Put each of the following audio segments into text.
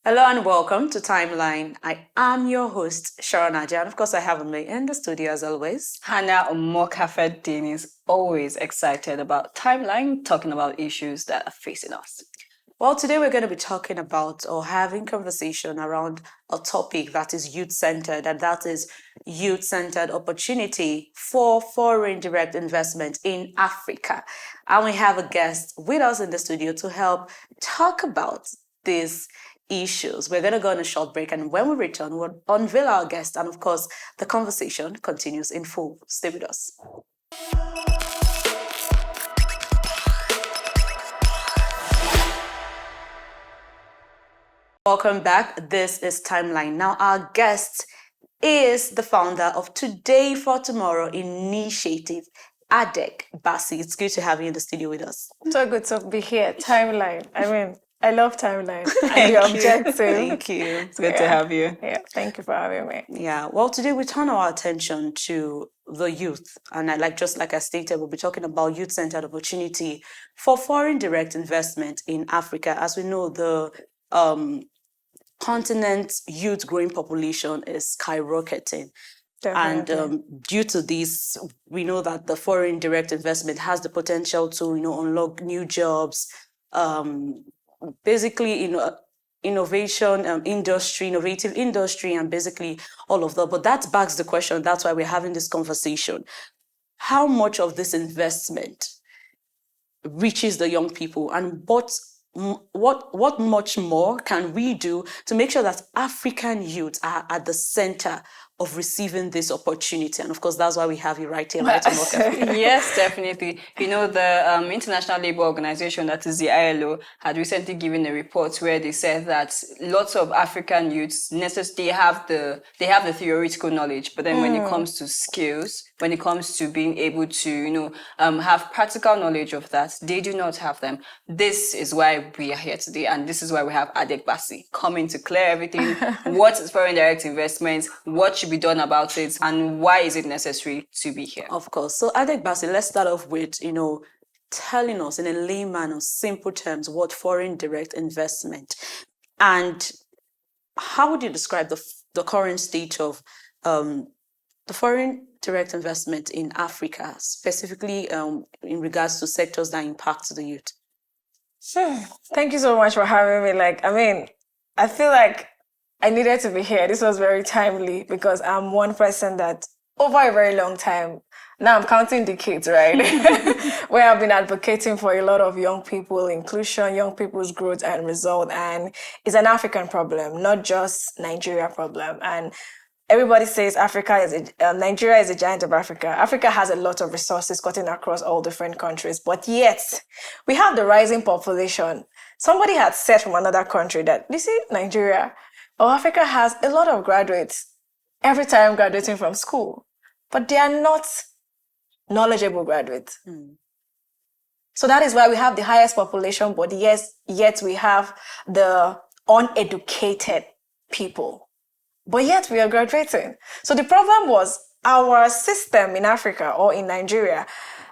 Hello and welcome to Timeline. I am your host, Sharon Aja, and of course I have me in the studio as always. Hannah Omokafeddin is always excited about Timeline, talking about issues that are facing us. Well, today we're going to be talking about or having conversation around a topic that is youth-centered, and that is youth-centered opportunity for foreign direct investment in Africa. And we have a guest with us in the studio to help talk about this issues. We're going to go on a short break, and when we return, we'll unveil our guest, and of course, the conversation continues in full. Stay with us. Welcome back. This is Timeline. Now, our guest is the founder of Today for Tomorrow initiative, Adek Bassey. It's good to have you in the studio with us. So good to be here. Timeline. I love Timeline and the objective. Thank you. It's good to have you. Yeah, thank you for having me. Yeah, well, today we turn our attention to the youth. And just like I stated, we'll be talking about youth-centered opportunity for foreign direct investment in Africa. As we know, the continent's youth growing population is skyrocketing. Definitely. And due to this, we know that the foreign direct investment has the potential to, unlock new jobs, basically, innovative industry, and basically all of that. But that begs the question. That's why we're having this conversation. How much of this investment reaches the young people, and what much more can we do to make sure that African youth are at the center of receiving this opportunity? And of course, that's why we have you right here, right? Yes, definitely. The International Labour Organization, that is the ILO, had recently given a report where they said that lots of African youths they have the theoretical knowledge, but then when it comes to skills, when it comes to being able to, have practical knowledge of that, they do not have them. This is why we are here today, and this is why we have Adek Bassey coming to clear everything. What is foreign direct investment? What should be done about it, and why is it necessary to be here? Of course. So Adek Bassey, let's start off with, telling us in a layman or simple terms what foreign direct investment, and how would you describe the current state of the foreign direct investment in Africa, specifically in regards to sectors that impact the youth? Thank you so much for having me. I feel like I needed to be here. This was very timely because I'm one person that over a very long time, now I'm counting decades, right? Where I've been advocating for a lot of young people inclusion, young people's growth and result. And it's an African problem, not just Nigeria problem. And everybody says Nigeria is a giant of Africa. Africa has a lot of resources cutting across all different countries, but yet we have the rising population. Somebody had said from another country that, you see, Nigeria or Africa has a lot of graduates every time graduating from school, but they are not knowledgeable graduates. So that is why we have the highest population, but yet we have the uneducated people. But yet we are graduating. So the problem was our system in Africa or in Nigeria,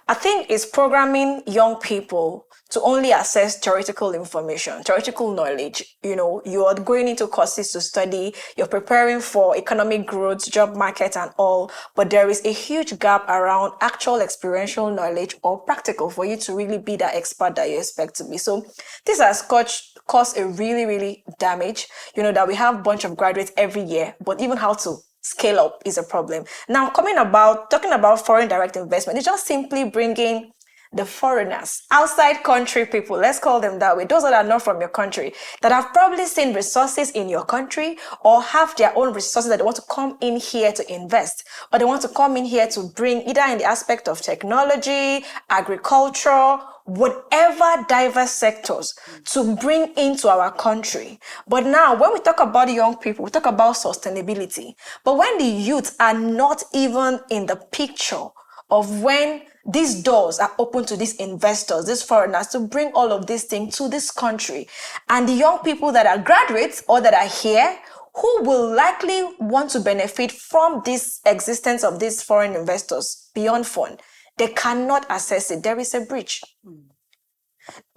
I think, is programming young people to only access theoretical information, theoretical knowledge. You are going into courses to study, you're preparing for economic growth, job market and all, but there is a huge gap around actual experiential knowledge or practical for you to really be that expert that you expect to be. So this has caused a really, really damage, that we have a bunch of graduates every year, but even how to scale up is a problem. Now, talking about foreign direct investment, it's just simply bringing the foreigners, outside country people, let's call them that way, those that are not from your country, that have probably seen resources in your country or have their own resources that they want to come in here to invest, or they want to come in here to bring either in the aspect of technology, agriculture, whatever diverse sectors to bring into our country. But now, when we talk about young people, we talk about sustainability. But when the youth are not even in the picture of when these doors are open to these investors, these foreigners, to bring all of these things to this country, and the young people that are graduates or that are here, who will likely want to benefit from this existence of these foreign investors beyond fund, they cannot access it. There is a breach.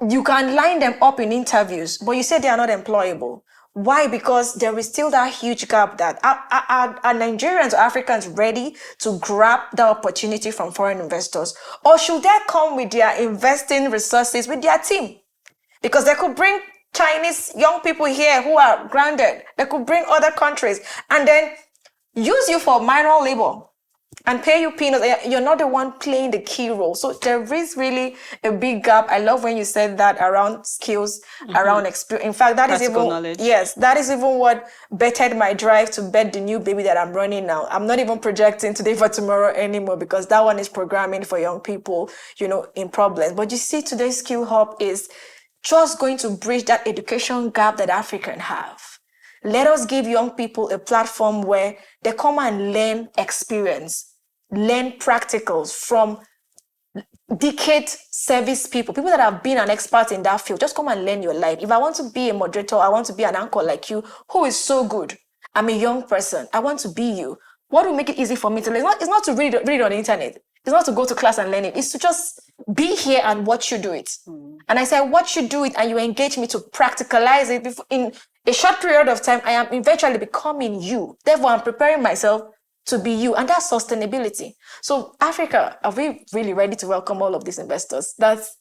You can line them up in interviews, but you say they are not employable. Why? Because there is still that huge gap that are Nigerians or Africans ready to grab the opportunity from foreign investors? Or should they come with their investing resources with their team? Because they could bring Chinese young people here who are grounded. They could bring other countries and then use you for minor labor and pay you peanuts. You're not the one playing the key role. So there is really a big gap. I love when you said that around skills, around experience. In fact, that Practical is even knowledge. yes, that is even what bettered my drive to bet the new baby that I'm running now. I'm not even projecting today for tomorrow anymore because that one is programming for young people, in problems. But you see, today's skill hub is just going to bridge that education gap that Africa can have. Let us give young people a platform where they come and learn experience, learn practicals from decade service people that have been an expert in that field. Just come and learn your life. If I want to be a moderator, I want to be an anchor like you, who is so good. I'm a young person. I want to be you. What will make it easy for me to learn? It's not to read it on the internet. It's not to go to class and learn it. It's to just be here and watch you do it. And I said, watch you do it and you engage me to practicalize it in a short period of time. I am eventually becoming you. Therefore, I'm preparing myself to be you. And that's sustainability. So Africa, are we really ready to welcome all of these investors? That's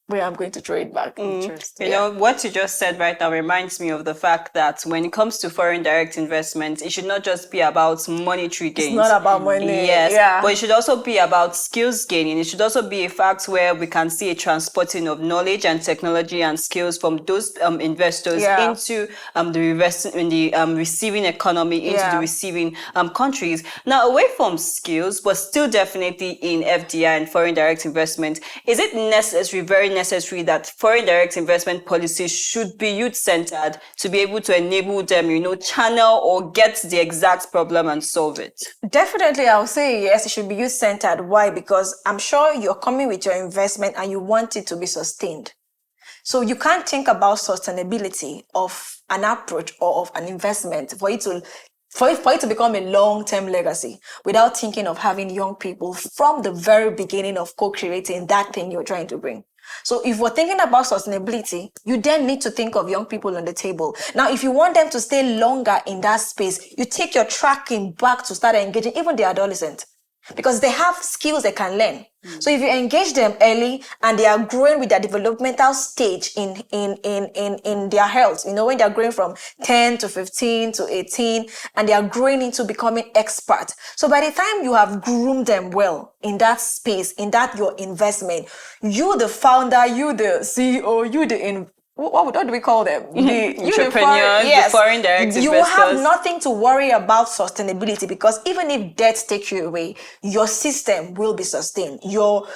where I'm going to throw it back. You know, what you just said right now reminds me of the fact that when it comes to foreign direct investment, it should not just be about monetary gains. It's not about money. Yes, but it should also be about skills gaining. It should also be a fact where we can see a transporting of knowledge and technology and skills from those investors into the receiving economy, into the receiving countries. Now, away from skills, but still definitely in FDI and foreign direct investment, is it very necessary that foreign direct investment policies should be youth-centered to be able to enable them, channel or get the exact problem and solve it? Definitely, I'll say yes, it should be youth-centered. Why? Because I'm sure you're coming with your investment and you want it to be sustained. So you can't think about sustainability of an approach or of an investment for it to become a long-term legacy without thinking of having young people from the very beginning of co-creating that thing you're trying to bring. So if we're thinking about sustainability, you then need to think of young people on the table. Now, if you want them to stay longer in that space, you take your tracking back to start engaging even the adolescent because they have skills they can learn. So if you engage them early and they are growing with their developmental stage in their health, when they're growing from 10 to 15 to 18 and they are growing into becoming expert. So by the time you have groomed them well in that space, in that your investment, you the founder, you the CEO, you the what do we call them? The entrepreneurs, the foreign direct investors. You will have nothing to worry about sustainability because even if debt takes you away, your system will be sustained. Your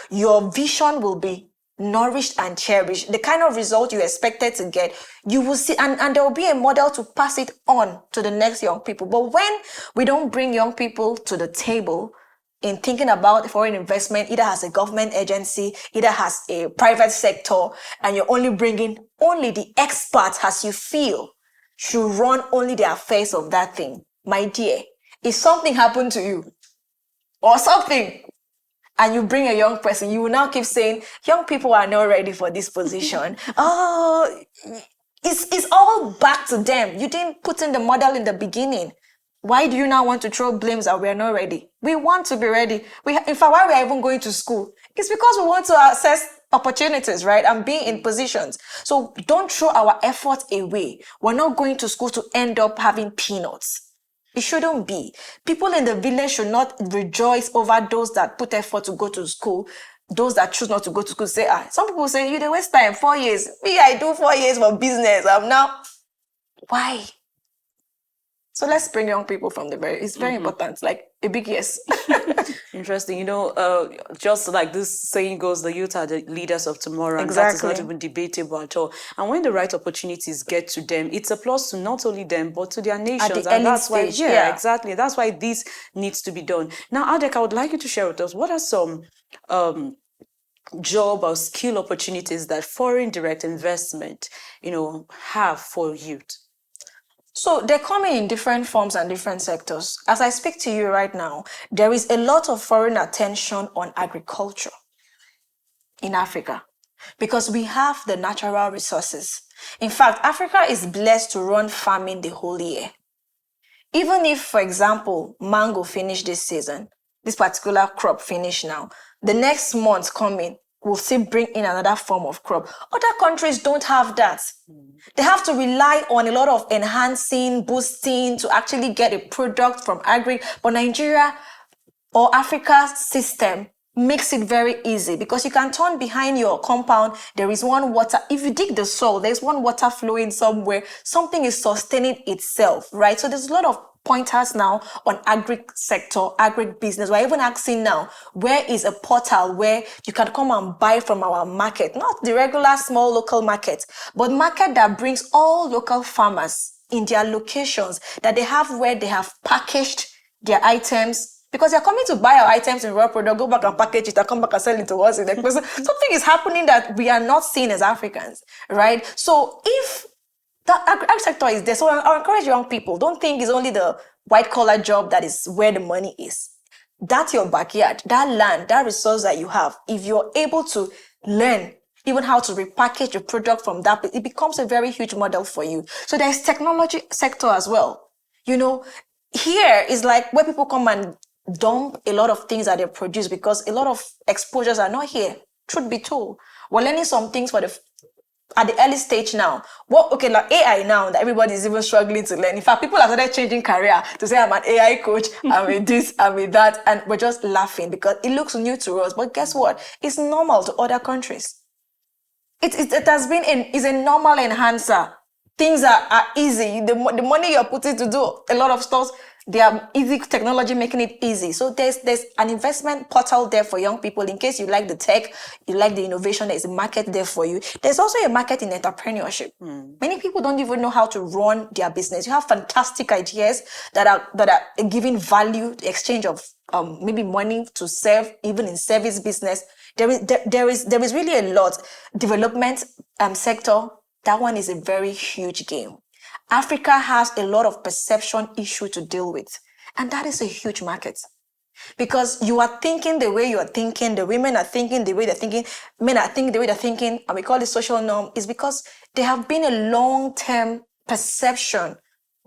vision will be nourished and cherished. The kind of result you expected to get, you will see, and there will be a model to pass it on to the next young people. But when we don't bring young people to the table, in thinking about foreign investment, either as a government agency, either as a private sector, and you're only bringing only the experts as you feel should run only the affairs of that thing. My dear, if something happened to you or something, and you bring a young person, you will now keep saying, young people are not ready for this position. It's all back to them. You didn't put in the model in the beginning. Why do you now want to throw blames that we are not ready? We want to be ready. In fact, why we are even going to school? It's because we want to access opportunities, right? And be in positions. So don't throw our effort away. We're not going to school to end up having peanuts. It shouldn't be. People in the village should not rejoice over those that put effort to go to school. Those that choose not to go to school say, some people say, you waste time, 4 years. Me, I do 4 years for business. I'm now. Why? So let's bring young people from the it's very important, like a big yes. Interesting. Just like this saying goes, the youth are the leaders of tomorrow. And Exactly. that is not even debatable at all. And when the right opportunities get to them, it's a plus to not only them, but to their nations. At the and early that's stage, why, exactly. That's why this needs to be done. Now, Adek, I would like you to share with us, what are some job or skill opportunities that foreign direct investment, have for youth? So they're coming in different forms and different sectors. As I speak to you right now, there is a lot of foreign attention on agriculture in Africa. because we have the natural resources. In fact, Africa is blessed to run farming the whole year. Even if, for example, mango finish this season, this particular crop finish now, the next month coming will still bring in another form of crop. Other countries don't have that. They have to rely on a lot of enhancing, boosting to actually get a product from agri. But Nigeria or Africa's system makes it very easy because you can turn behind your compound. There is one water. If you dig the soil, there's one water flowing somewhere. Something is sustaining itself, right? So there's a lot of pointers now on agri sector, agri business. We're even asking now, where is a portal where you can come and buy from our market? Not the regular small local market, but market that brings all local farmers in their locations that they have where they have packaged their items. Because they're coming to buy our items in raw product, go back and package it, and come back and sell it to us. Something is happening that we are not seeing as Africans, right? So if the agri sector is there, so I encourage young people, don't think it's only the white collar job that is where the money is. That's your backyard, that land, that resource that you have. If you're able to learn even how to repackage your product from that, it becomes a very huge model for you. So there's technology sector as well. Here is like where people come and dump a lot of things that they produce because a lot of exposures are not here. Truth be told, we're learning some things at the early stage now. Like AI now that everybody is even struggling to learn. In fact, people have started changing career to say I'm an AI coach, I'm with this, I'm with that, and we're just laughing because it looks new to us. But guess what? It's normal to other countries. It has been is a normal enhancer. Things are easy. The money you're putting to do a lot of stuff, they are easy technology making it easy. So there's an investment portal there for young people in case you like the tech, you like the innovation. There's a market there for you. There's also a market in entrepreneurship. Many people don't even know how to run their business. You have fantastic ideas that are giving value, the exchange of maybe money to serve, even in service business. There is really a lot. Development sector. That one is a very huge game. Africa has a lot of perception issue to deal with. And that is a huge market. Because you are thinking the way you are thinking, the women are thinking the way they're thinking, men are thinking the way they're thinking, and we call it social norm, is because there have been a long-term perception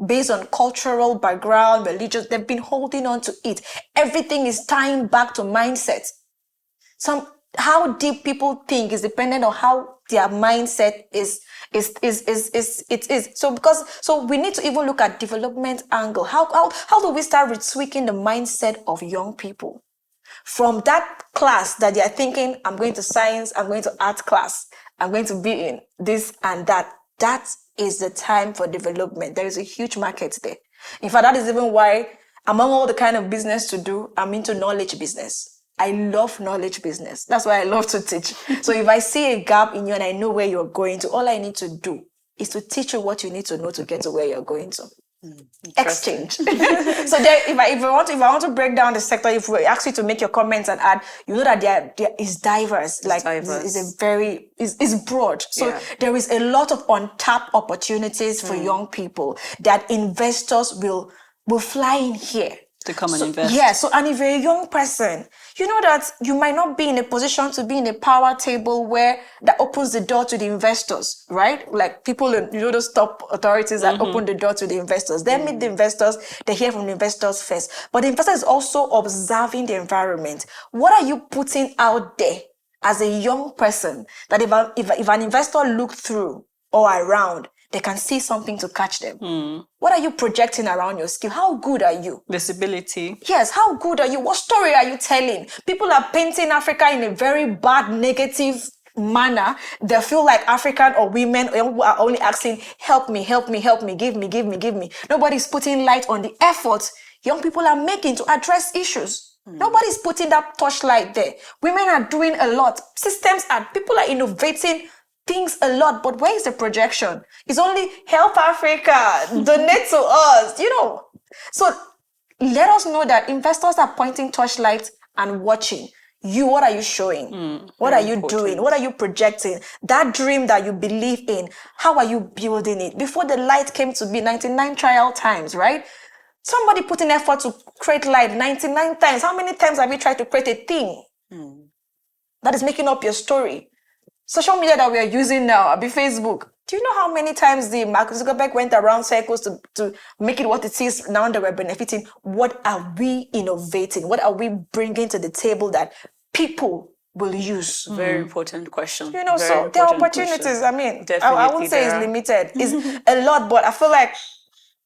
based on cultural background, religious, they've been holding on to it. Everything is tying back to mindset. How deep people think is dependent on how their mindset is. So we need to even look at development angle. How do we start retweaking the mindset of young people from that class that they are thinking, I'm going to science, I'm going to art class, I'm going to be in this and that. That is the time for development. There is a huge market there. In fact, that is even why among all the kind of business to do, I'm into knowledge business. I love knowledge business. That's why I love to teach. So if I see a gap in you and I know where you're going to, all I need to do is to teach you what you need to know to get to where you're going to. Exchange. So there, if I want to break down the sector, if we ask you to make your comments and add, you know that there is diverse. It's broad. So there is a lot of untapped opportunities for young people that investors will fly in here to come and invest. Yeah. So, and if you're a young person, you know that you might not be in a position to be in a power table where that opens the door to the investors, right? Like people, those top authorities that open the door to the investors. They meet the investors, they hear from the investors first. But the investor is also observing the environment. What are you putting out there as a young person that if an investor look through or around, they can see something to catch them. What are you projecting around your skill? How good are you? Visibility. Yes, how good are you? What story are you telling? People are painting Africa in a very bad, negative manner. They feel like African or women are only asking, help me, give me. Nobody's putting light on the efforts young people are making to address issues. Nobody's putting that torchlight there. Women are doing a lot. People are innovating things a lot, but where is the projection? It's only help Africa, donate to us, So let us know that investors are pointing torchlight and watching. What are you showing? What are you doing? What are you projecting? That dream that you believe in, how are you building it? Before the light came to be, 99 trial times, right? Somebody put in effort to create light 99 times. How many times have you tried to create a thing that is making up your story? social media that we are using now, be Facebook. Do you know how many times the Mark Zuckerberg went around circles to make it what it is now that we're benefiting? What are we innovating? What are we bringing to the table that people will use? Very important question. You know, Very so there are important opportunities. question. I mean, I Definitely won't say it's there are. limited. It's a lot, but I feel like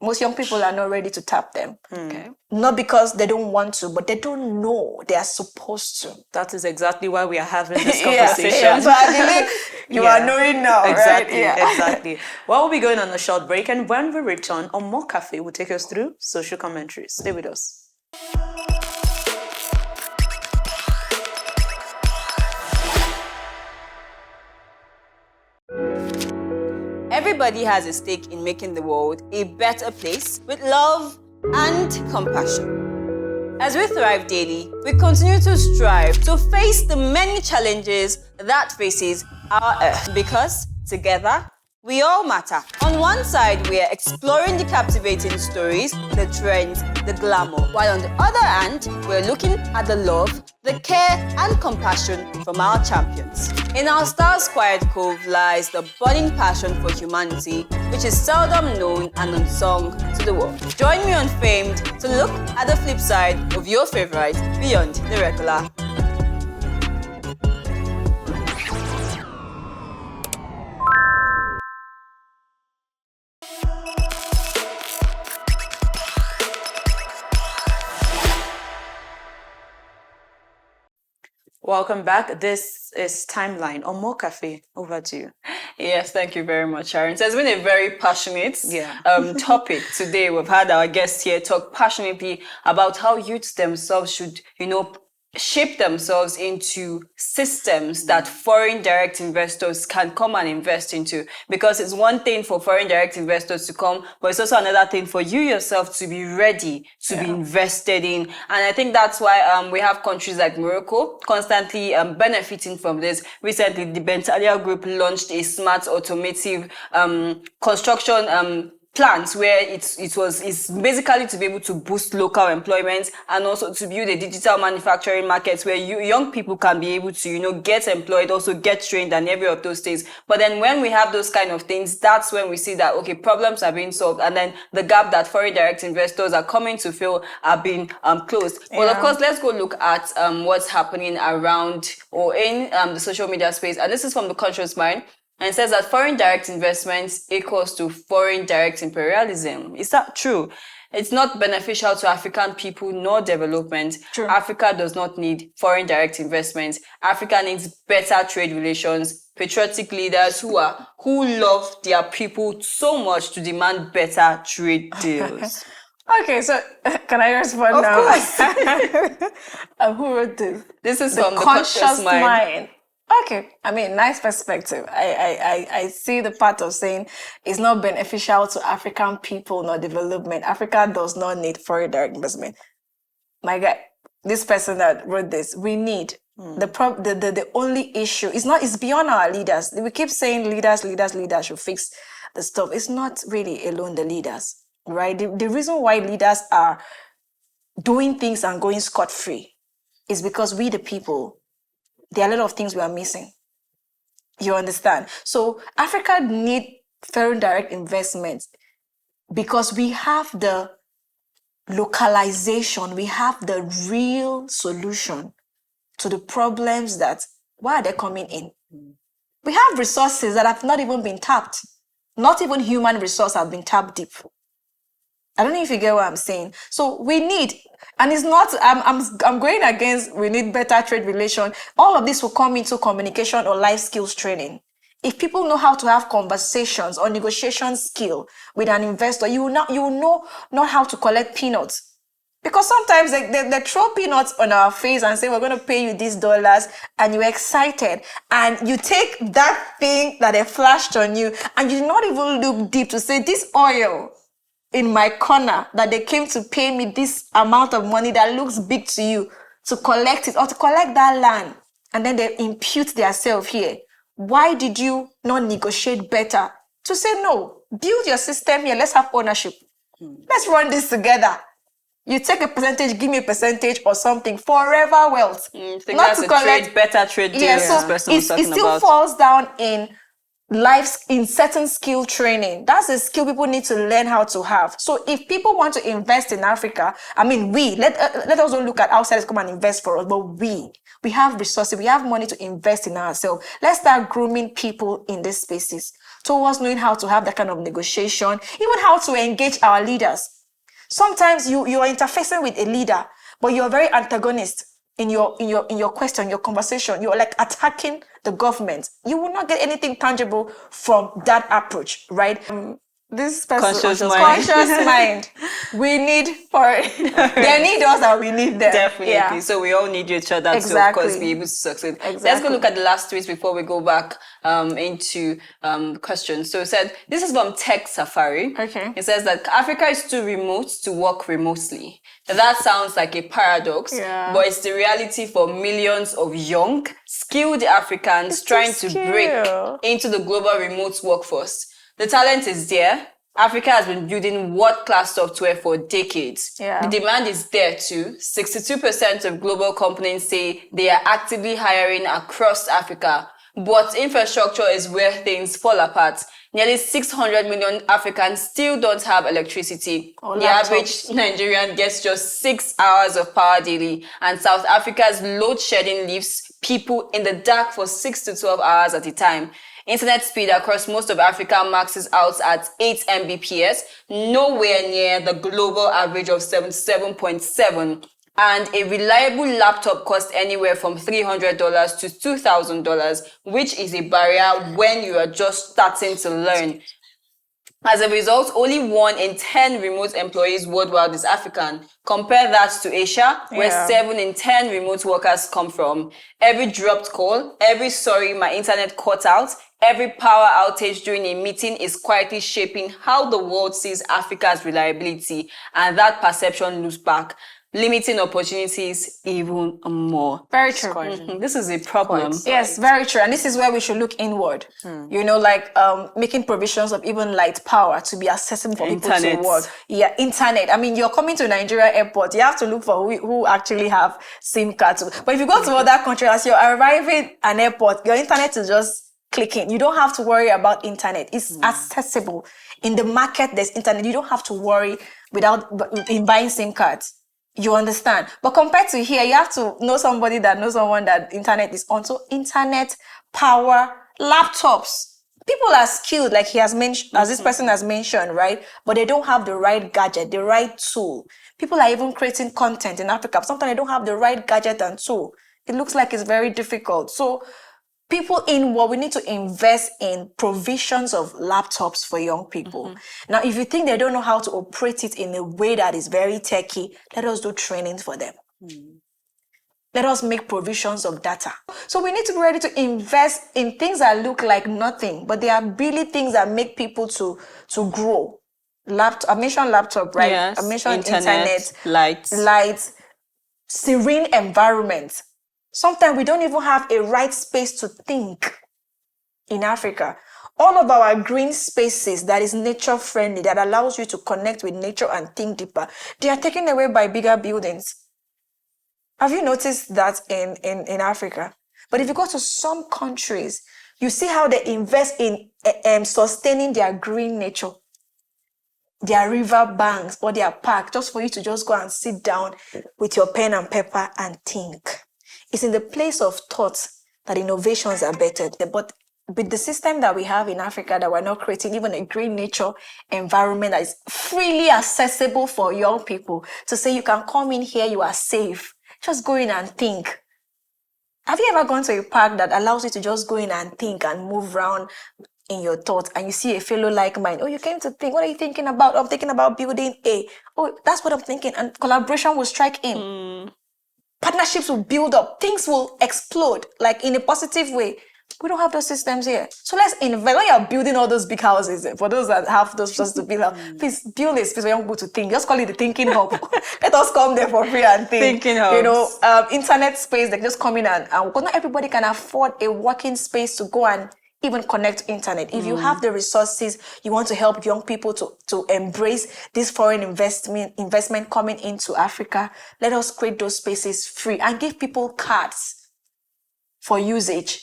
most young people are not ready to tap them. Okay. Not because they don't want to, but they don't know they are supposed to. That is exactly why we are having this Yeah, conversation. yeah. So I believe you Yeah. are knowing now, Exactly, right? Yeah. exactly. Well, we'll be going on a short break, and when we return, Omo Cafe will take us through social commentaries. Stay with us. Everybody has a stake in making the world a better place with love and compassion. As we thrive daily, we continue to strive to face the many challenges that faces our earth because together we all matter. On one side, we are exploring the captivating stories, the trends, the glamour, while on the other hand, we're looking at the love, the care and compassion from our champions. In our Stars Quiet Cove lies the burning passion for humanity, which is seldom known and unsung to the world. Join me on Famed to look at the flip side of your favorite beyond the regular. Welcome back. This is Timeline. Omo Cafe, over to you. Yes, thank you very much, Sharon. So it's been a very passionate Yeah. topic today. We've had our guests here talk passionately about how youths themselves should, shape themselves into systems that foreign direct investors can come and invest into. Because it's one thing for foreign direct investors to come, but it's also another thing for you yourself to be ready to be invested in. And I think that's why we have countries like Morocco constantly benefiting from this. Recently, the Bentalia Group launched a smart automotive construction plans where it's basically to be able to boost local employment and also to build a digital manufacturing market where young people can be able to, get employed, also get trained and every of those things. But then when we have those kind of things, that's when we see that, okay, problems are being solved and then the gap that foreign direct investors are coming to fill are being closed. Yeah. But of course, let's go look at what's happening around or in the social media space. And this is from The Conscious Mind. And it says that foreign direct investments equals to foreign direct imperialism. Is that true? It's not beneficial to African people nor development. True. Africa does not need foreign direct investments. Africa needs better trade relations, patriotic leaders who love their people so much to demand better trade deals. Okay, so can I respond now? Of course. Who wrote this? This is from The Conscious Mind. Okay, I mean, nice perspective. I see the part of saying it's not beneficial to African people nor development. Africa does not need foreign direct investment. My guy, this person that wrote this, we need the only issue it's beyond our leaders. We keep saying leaders should fix the stuff. It's not really alone the leaders, right? The reason why leaders are doing things and going scot-free is because we the people, there are a lot of things we are missing. You understand? So Africa needs foreign direct investments because we have the localization, we have the real solution to the problems that, why are they coming in? We have resources that have not even been tapped. Not even human resources have been tapped deep. I don't know if you get what I'm saying. So we need, and it's not, I'm going against, we need better trade relation. All of this will come into communication or life skills training. If people know how to have conversations or negotiation skill with an investor, you will know not how to collect peanuts. Because sometimes they throw peanuts on our face and say, we're going to pay you these dollars, and you're excited. And you take that thing that they flashed on you, and you do not even look deep to say, this oil in my corner that they came to pay me this amount of money that looks big to you to collect it or to collect that land, and then they impute themselves here. Why did you not negotiate better to say, no, build your system here, let's have ownership. Let's run this together. You take a percentage, give me a percentage or something. Forever wealth. I think that's a better trade deal. Yeah, so this person was talking it still about. falls down in in certain skill training. That's a skill people need to learn how to have. So if people want to invest in Africa, I mean, let us don't look at outsiders come and invest for us, but we have resources, we have money to invest in ourselves. Let's start grooming people in these spaces towards knowing how to have that kind of negotiation, even how to engage our leaders. Sometimes you are interfacing with a leader, but you're very antagonist in your question, your conversation. You're like attacking the government. You will not get anything tangible from that approach, right? This person, conscious mind. We need they need us and we need them. Definitely. Yeah. So we all need each other to, of course, be able to succeed. Exactly. Let's go look at the last tweet before we go back into questions. So it said, this is from Tech Safari. Okay. It says that Africa is too remote to work remotely. That sounds like a paradox, but it's the reality for millions of young, skilled Africans trying to break into the global remote workforce. The talent is there. Africa has been building world-class software for decades. Yeah. The demand is there too. 62% of global companies say they are actively hiring across Africa. But infrastructure is where things fall apart. Nearly 600 million Africans still don't have electricity. The average Nigerian gets just 6 hours of power daily. And South Africa's load shedding leaves people in the dark for 6 to 12 hours at a time. Internet speed across most of Africa maxes out at 8 Mbps, nowhere near the global average of 77.7. And a reliable laptop costs anywhere from $300 to $2,000, which is a barrier when you are just starting to learn. As a result, only 1 in 10 remote employees worldwide is African. Compare that to Asia, where 7 in 10 remote workers come from. Every dropped call, every sorry, my internet cut out, every power outage during a meeting is quietly shaping how the world sees Africa's reliability, and that perception loops back, limiting opportunities even more. Very true. This is a problem. Yes, very true. And this is where we should look inward. You know, like making provisions of even light power to be accessible for people to work. Yeah, internet. I mean, you're coming to Nigeria airport, you have to look for who actually have SIM cards. But if you go to other countries, as you're arriving at an airport, your internet is just clicking. You don't have to worry about internet. It's accessible. In the market, there's internet. You don't have to worry in buying SIM cards. You understand? But compared to here, you have to know somebody that knows someone that internet is on. So internet, power, laptops. People are skilled, like he has mentioned, as this person has mentioned, right? But they don't have the right gadget, the right tool. People are even creating content in Africa. Sometimes they don't have the right gadget and tool. It looks like it's very difficult. So people we need to invest in provisions of laptops for young people. Now, if you think they don't know how to operate it in a way that is very techy, let us do trainings for them. Let us make provisions of data. So we need to be ready to invest in things that look like nothing, but they are really things that make people to grow. I mentioned laptop, right? Yes, I mentioned internet, lights, serene environment. Sometimes we don't even have a right space to think in Africa. All of our green spaces that is nature friendly, that allows you to connect with nature and think deeper, they are taken away by bigger buildings. Have you noticed that in Africa? But if you go to some countries, you see how they invest in sustaining their green nature, their river banks or their park, just for you to just go and sit down with your pen and paper and think. It's in the place of thought that innovations are better. But with the system that we have in Africa, that we're not creating even a green nature environment that is freely accessible for young people to say, you can come in here, you are safe. Just go in and think. Have you ever gone to a park that allows you to just go in and think and move around in your thoughts, and you see a fellow like mine? Oh, you came to think. What are you thinking about? I'm thinking about building A. Oh, that's what I'm thinking. And collaboration will strike in. Partnerships will build up. Things will explode, like in a positive way. We don't have those systems here. So let's invest. When you're building all those big houses, for those that have those just to build up, please build a space for young people to think. Just call it the thinking hub. Let us come there for free and think. Thinking hubs. You know, internet space, they just come in and because not everybody can afford a working space to go and even connect to internet. If you have the resources, you want to help young people to embrace this foreign investment coming into Africa, let us create those spaces free and give people cards for usage.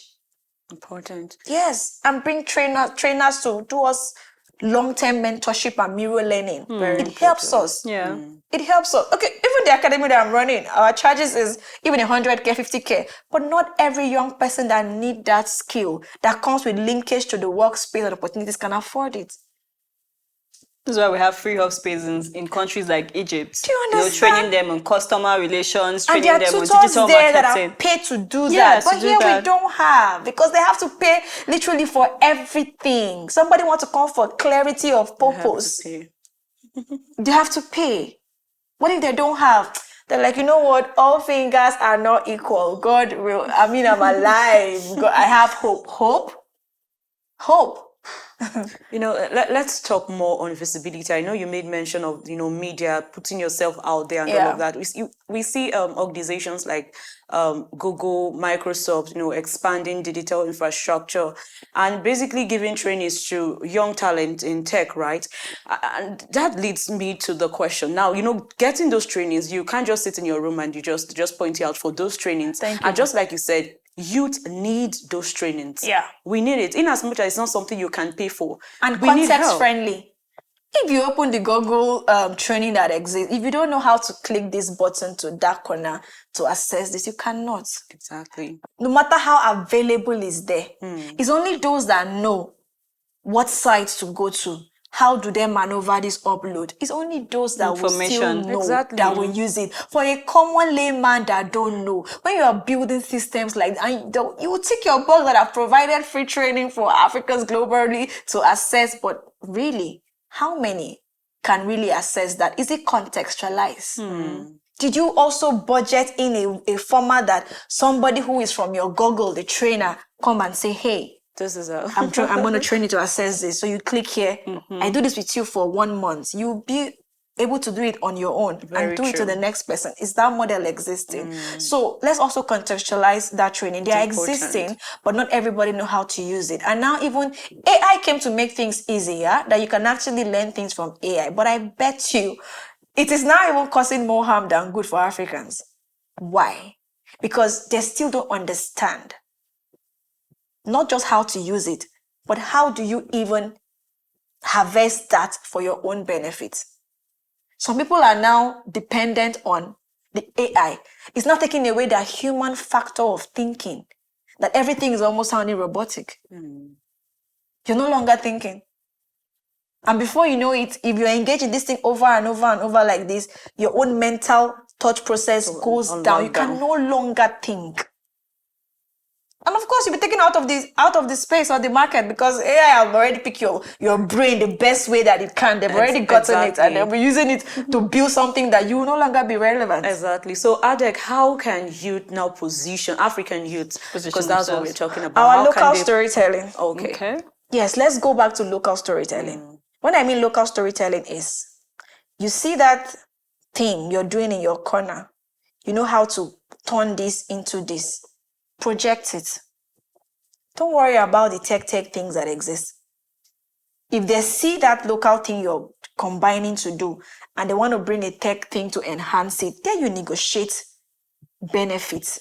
Important. Yes, and bring trainers to do us long-term mentorship and mirror learning. It helps us. Yeah. It helps us. Okay, even the academy that I'm running, our charges is even 100K, 50K. But not every young person that need that skill that comes with linkage to the workspace and opportunities can afford it. This is why we have free hub spaces in countries like Egypt. Do you understand? Training them on customer relations, And training there are them on tutors digital there that marketing. are paid to do Yeah, that. to But do here that. we don't have, because they have to pay literally for everything. Somebody wants to come for clarity of purpose. They have to pay. What if they don't have? They're like, you know what? All fingers are not equal. God will, I'm alive. God, I have hope. Hope. Let's talk more on visibility. I know you made mention of, media, putting yourself out there and all of that. We see organizations like Google, Microsoft, expanding digital infrastructure and basically giving trainings to young talent in tech, right? And that leads me to the question. Now, getting those trainings, you can't just sit in your room and you just point out for those trainings. Thank you. And just like you said, youth need those trainings. Yeah. We need it, in as much as it's not something you can pay for. And we need context help. friendly. If you open the Google training that exists, if you don't know how to click this button to that corner to access this, you cannot. Exactly. No matter how available is there. It's only those that know what sites to go to. How do they maneuver this upload? It's only those that will still know that will use it. For a common layman that don't know, when you are building systems like that, you will tick your box that have provided free training for Africans globally to access, but really, how many can really access that? Is it contextualized? Did you also budget in a format that somebody who is from your Google, the trainer, come and say, hey, this is I'm going to train you to access this. So you click here. I do this with you for 1 month. You'll be able to do it on your own and do it to the next person. Is that model existing? So let's also contextualize that training. They are existing, but not everybody know how to use it. And now even AI came to make things easier, that you can actually learn things from AI. But I bet you it is now even causing more harm than good for Africans. Why? Because they still don't understand not just how to use it, but how do you even harvest that for your own benefit? Some people are now dependent on the AI. It's not taking away that human factor of thinking, that everything is almost sounding robotic. You're no longer thinking. And before you know it, if you're engaged in this thing over and over and over like this, your own mental thought process goes down. You can no longer think. And of course, you'll be taken out of the space or the market, because AI have already picked your brain the best way that it can. They've already gotten it, and they'll be using it to build something that you will no longer be relevant. Exactly. So, Adek, how can youth now position African youth? Because that's what we're talking about. Our local storytelling. Okay. Yes, let's go back to local storytelling. When I mean local storytelling is, you see that thing you're doing in your corner. You know how to turn this into this. Project it. Don't worry about the tech things that exist. If they see that local thing you're combining to do and they want to bring a tech thing to enhance it, then you negotiate benefits.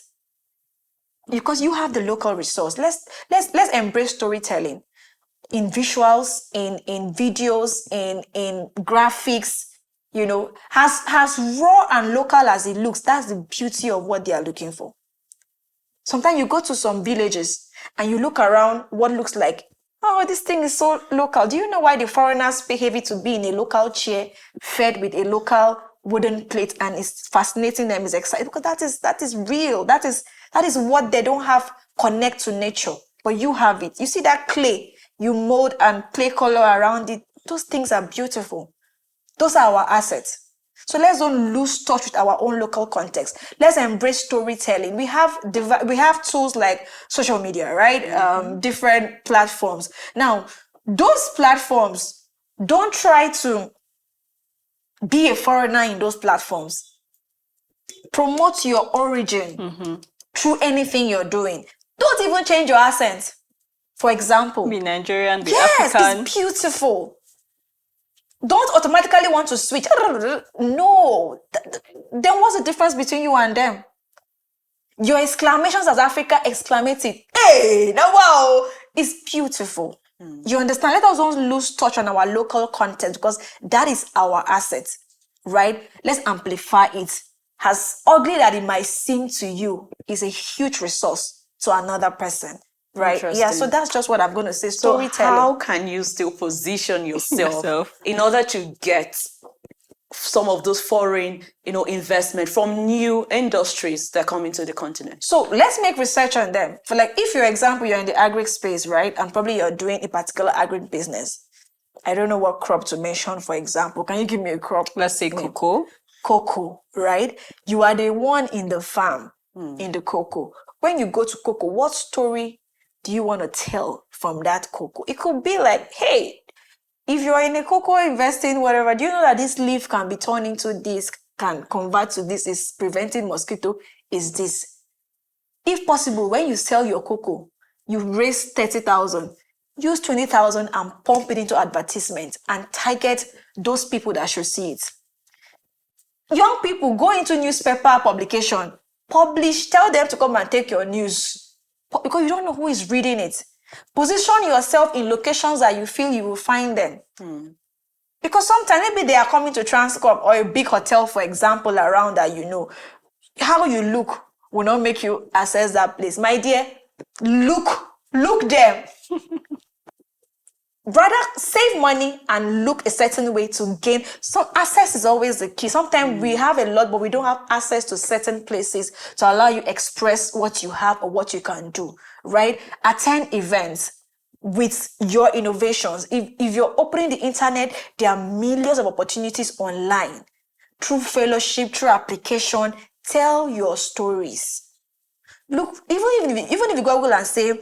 Because you have the local resource. Let's embrace storytelling in visuals, in videos, in graphics, as raw and local as it looks. That's the beauty of what they are looking for. Sometimes you go to some villages and you look around what looks like, oh, this thing is so local. Do you know why the foreigners pay heavy to be in a local chair fed with a local wooden plate, and it's fascinating them, is exciting? Because that is real. That is what they don't have connect to nature. But you have it. You see that clay, you mold and play color around it. Those things are beautiful. Those are our assets. So let's don't lose touch with our own local context. Let's embrace storytelling. We have tools like social media, right? Different platforms. Now, those platforms, don't try to be a foreigner in those platforms. Promote your origin through anything you're doing. Don't even change your accent. For example. Be Nigerian, be Yes, African. it's beautiful. Don't automatically want to switch. No. Then what's the difference between you and them? Your exclamations as Africa exclamate it. Hey, now wow, it's beautiful. You understand? Let us not lose touch on our local content because that is our asset, right? Let's amplify it. As ugly that it might seem to you, is a huge resource to another person, right? Yeah, so Interesting. that's just what I'm going to say. So Storytelling. how can you still position yourself Yourself. in order to get some of those foreign, investment from new industries that come into the continent? So let's make research on them. For like, if for example, you're in the agri space, right? And probably you're doing a particular agri business. I don't know what crop to mention, for example. Can you give me a crop? Let's say cocoa. Cocoa, right? You are the one in the farm, in the cocoa. When you go to cocoa, what story do you want to tell from that cocoa? It could be like, hey, if you are in a cocoa investing, whatever, do you know that this leaf can be turned into this, can convert to this, is preventing mosquito, is this. If possible, when you sell your cocoa, you raise 30,000, use 20,000 and pump it into advertisement and target those people that should see it. Young people, go into newspaper publication, publish, tell them to come and take your news because you don't know who is reading it. Position yourself in locations that you feel you will find them. Because sometimes maybe they are coming to Transcorp or a big hotel, for example, around that how you look will not make you access that place. My dear, look them. Rather save money and look a certain way to gain. Some access is always the key. Sometimes we have a lot, but we don't have access to certain places to allow you express what you have or what you can do, right? Attend events with your innovations. If you're opening the internet, there are millions of opportunities online. Through fellowship, through application, tell your stories. Look, even if you Google and say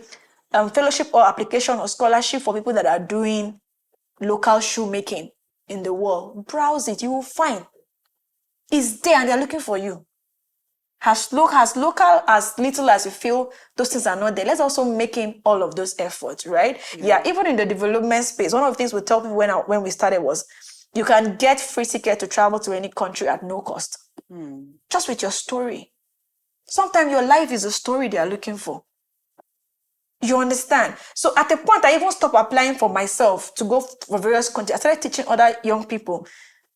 fellowship or application or scholarship for people that are doing local shoemaking in the world, browse it, you will find it's there and they're looking for you. As local as little as you feel those things are not there, let's also make all of those efforts, right? Yeah, even in the development space, one of the things we tell people when we started was you can get free ticket to travel to any country at no cost. Just with your story. Sometimes your life is a story they are looking for. You understand? So at a point, I even stopped applying for myself to go for various countries. I started teaching other young people,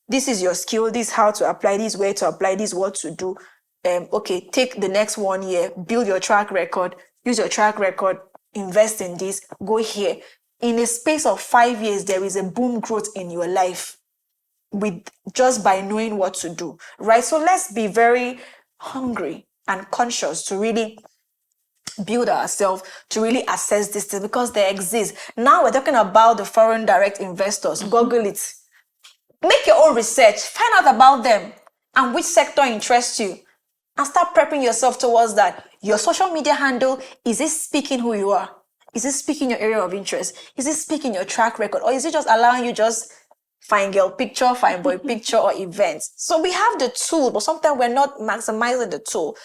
this is your skill, this is how to apply, this where to apply, this what to do. Okay, take the next 1 year, build your track record, use your track record, invest in this, go here. In a space of 5 years, there is a boom growth in your life with just by knowing what to do, right? So let's be very hungry and conscious to really build ourselves, to really assess this thing because they exist. Now we're talking about the foreign direct investors. Google it. Make your own research. Find out about them and which sector interests you. And start prepping yourself towards that. Your social media handle, is it speaking who you are? Is it speaking your area of interest? Is it speaking your track record? Or is it just allowing you just fine girl picture, fine boy picture, or events? So we have the tool, but sometimes we're not maximizing the tool.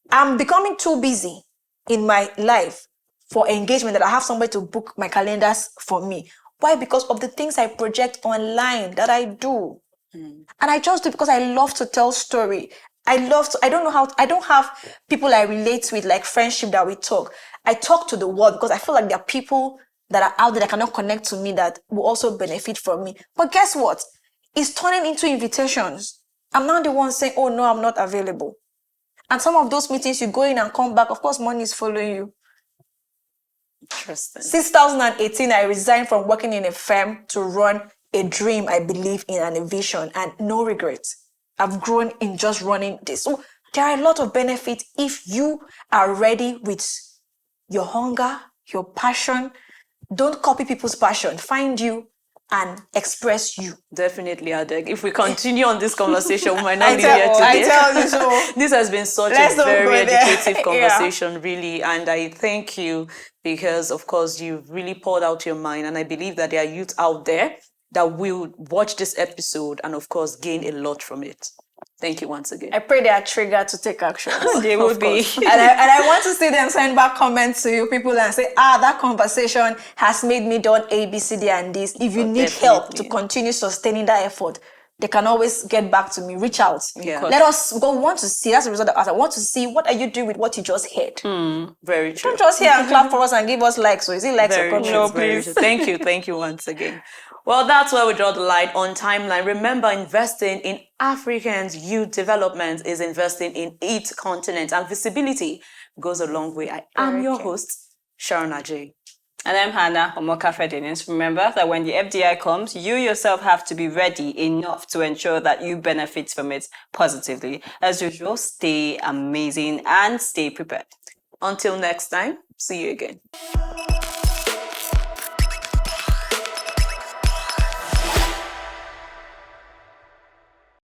I'm becoming too busy in my life for engagement that I have somebody to book my calendars for me. Why? Because of the things I project online that I do. And I just do because I love to tell story. I don't have people I relate with, like friendship that we talk. I talk to the world because I feel like there are people that are out there that cannot connect to me that will also benefit from me. But guess what? It's turning into invitations. I'm not the one saying, oh no, I'm not available. And some of those meetings, you go in and come back. Of course, money is following you. Interesting. Since 2018, I resigned from working in a firm to run a dream I believe in and a vision, and no regrets. I've grown in just running this. So there are a lot of benefits if you are ready with your hunger, your passion. Don't copy people's passion. Find you and express you. Definitely, Adek. If we continue on this conversation, we might not leave here I today. tell you so. This has been such Let's a not very go there. educative conversation, really. And I thank you because, of course, you've really poured out your mind. And I believe that there are youth out there that will watch this episode and, of course, gain a lot from it. Thank you once again. I pray they are triggered to take action. They will be. and I want to see them send back comments to you people and say, that conversation has made me done A, B, C, D, and this. If you need help to continue sustaining that effort, they can always get back to me, reach out. Yeah. Let us go. Want to see, that's the result of us. I want to see what are you doing with what you just heard. Very true. Don't just hear and clap for us and give us likes. So is it likes or comments? No, please. Thank you once again. Well, that's where we draw the line on timeline. Remember, investing in Africans' youth development is investing in each continent, and visibility goes a long way. I am your host, Sharon Ajay. And I'm Hannah Omoka Fedenis. Remember that when the FDI comes, you yourself have to be ready enough to ensure that you benefit from it positively. As usual, stay amazing and stay prepared. Until next time, see you again.